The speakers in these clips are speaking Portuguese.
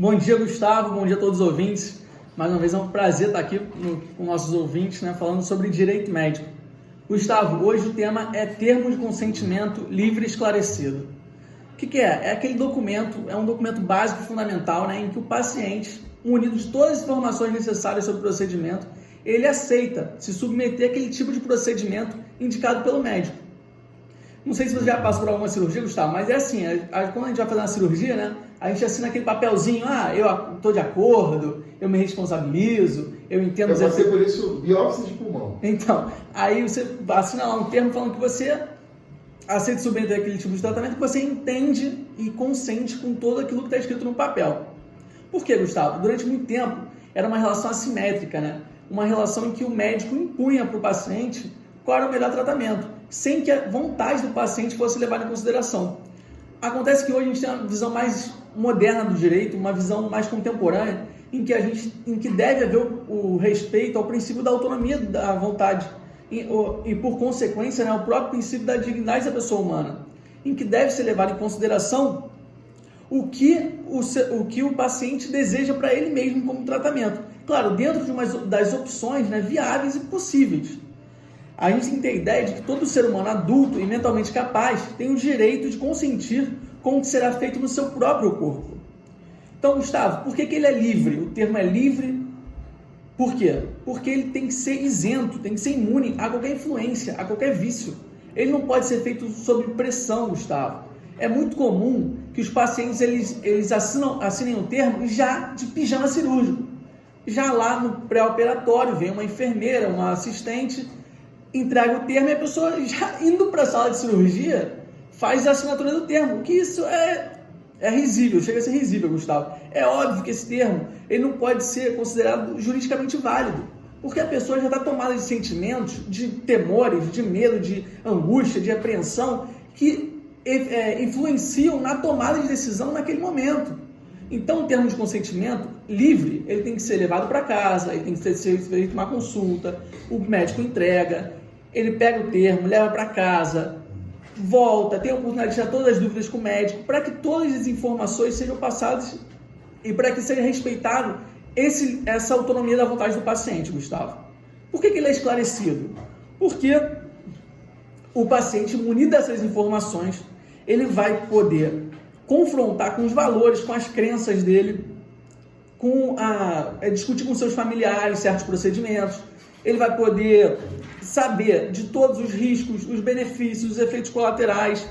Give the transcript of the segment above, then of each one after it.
Bom dia, Gustavo. Bom dia a todos os ouvintes. Mais uma vez é um prazer estar aqui com nossos ouvintes, falando sobre direito médico. Gustavo, hoje o tema é termo de consentimento livre e esclarecido. O que é? É aquele documento, é um documento básico e fundamental, em que o paciente, munido de todas as informações necessárias sobre o procedimento, ele aceita se submeter àquele tipo de procedimento indicado pelo médico. Não sei se você já passou por alguma cirurgia, Gustavo, mas é assim, quando a gente vai fazer uma cirurgia, a gente assina aquele papelzinho, eu estou de acordo, eu me responsabilizo, eu entendo... Eu passei por isso, biópsia de pulmão. Então, aí você assina lá um termo falando que você aceita submeter aquele tipo de tratamento, que você entende e consente com tudo aquilo que está escrito no papel. Por quê, Gustavo? Durante muito tempo, era uma relação assimétrica, uma relação em que o médico impunha para o paciente qual era o melhor tratamento, sem que a vontade do paciente fosse levada em consideração. Acontece que hoje a gente tem uma visão mais moderna do direito, uma visão mais contemporânea, em que deve haver o respeito ao princípio da autonomia da vontade e por consequência, o próprio princípio da dignidade da pessoa humana, em que deve ser levado em consideração o que o paciente deseja para ele mesmo como tratamento. Claro, dentro das opções viáveis e possíveis. A gente tem que ter a ideia de que todo ser humano adulto e mentalmente capaz tem o direito de consentir com o que será feito no seu próprio corpo. Então, Gustavo, por que ele é livre? O termo é livre. Por quê? Porque ele tem que ser isento, tem que ser imune a qualquer influência, a qualquer vício. Ele não pode ser feito sob pressão, Gustavo. É muito comum que os pacientes eles assinem o termo já de pijama cirúrgico. Já lá no pré-operatório vem uma enfermeira, uma assistente, entrega o termo e a pessoa já indo para a sala de cirurgia faz a assinatura do termo, que isso é risível, chega a ser risível, Gustavo. É óbvio que esse termo ele não pode ser considerado juridicamente válido, porque a pessoa já está tomada de sentimentos, de temores, de medo, de angústia, de apreensão, que influenciam na tomada de decisão naquele momento. Então, o termo de consentimento livre, ele tem que ser levado para casa, ele tem que ser feito uma consulta, o médico entrega, ele pega o termo, leva para casa, volta, tem a oportunidade de tirar todas as dúvidas com o médico, para que todas as informações sejam passadas e para que seja respeitado essa autonomia da vontade do paciente, Gustavo. Por que ele é esclarecido? Porque o paciente, munido dessas informações, ele vai poder confrontar com os valores, com as crenças dele, discutir com seus familiares certos procedimentos, ele vai poder saber de todos os riscos, os benefícios, os efeitos colaterais,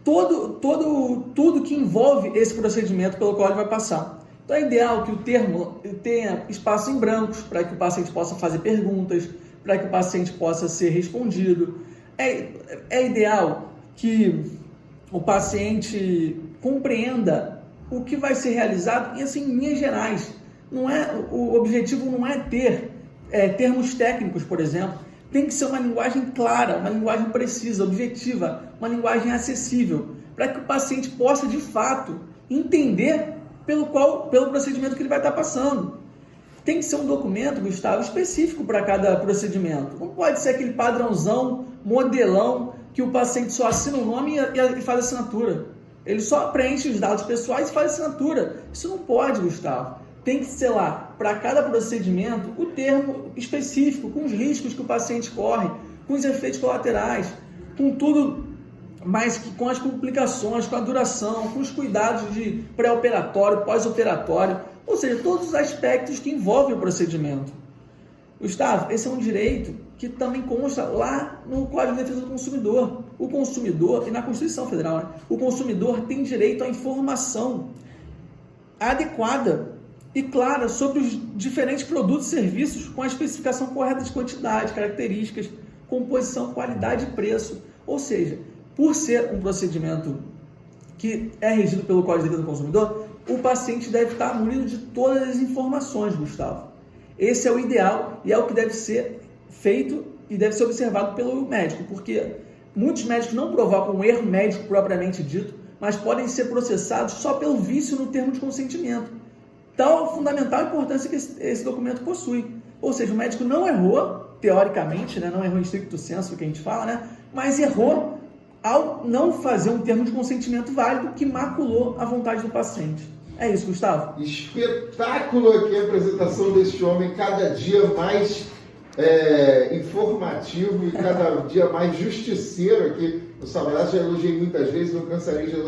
tudo que envolve esse procedimento pelo qual ele vai passar. Então é ideal que o termo tenha espaço em brancos para que o paciente possa fazer perguntas, para que o paciente possa ser respondido. É ideal que o paciente compreenda o que vai ser realizado em linhas gerais. O objetivo não é ter termos técnicos, por exemplo. Tem que ser uma linguagem clara, uma linguagem precisa, objetiva, uma linguagem acessível, para que o paciente possa, de fato, entender pelo procedimento que ele vai estar passando. Tem que ser um documento, Gustavo, específico para cada procedimento. Não pode ser aquele padrãozão, modelão, que o paciente só assina o nome e faz a assinatura. Ele só preenche os dados pessoais e faz a assinatura. Isso não pode, Gustavo. Tem que ser lá, para cada procedimento, o termo específico, com os riscos que o paciente corre, com os efeitos colaterais, com tudo, mas com as complicações, com a duração, com os cuidados de pré-operatório, pós-operatório, ou seja, todos os aspectos que envolvem o procedimento. Gustavo, esse é um direito que também consta lá no Código de Defesa do Consumidor. O consumidor, e na Constituição Federal, o consumidor tem direito à informação adequada e clara sobre os diferentes produtos e serviços com a especificação correta de quantidade, características, composição, qualidade e preço. Ou seja, por ser um procedimento que é regido pelo Código de Defesa do Consumidor, o paciente deve estar munido de todas as informações, Gustavo. Esse é o ideal e é o que deve ser feito e deve ser observado pelo médico, porque muitos médicos não provocam um erro médico propriamente dito, mas podem ser processados só pelo vício no termo de consentimento. Tal fundamental importância que esse documento possui. Ou seja, o médico não errou, teoricamente, não errou em stricto sensu, que a gente fala, mas errou ao não fazer um termo de consentimento válido que maculou a vontade do paciente. É isso, Gustavo. Espetáculo aqui a apresentação deste homem, cada dia mais informativo e cada dia mais justiceiro aqui no Sabarás. Já elogiei muitas vezes, não cansaria de elogiar.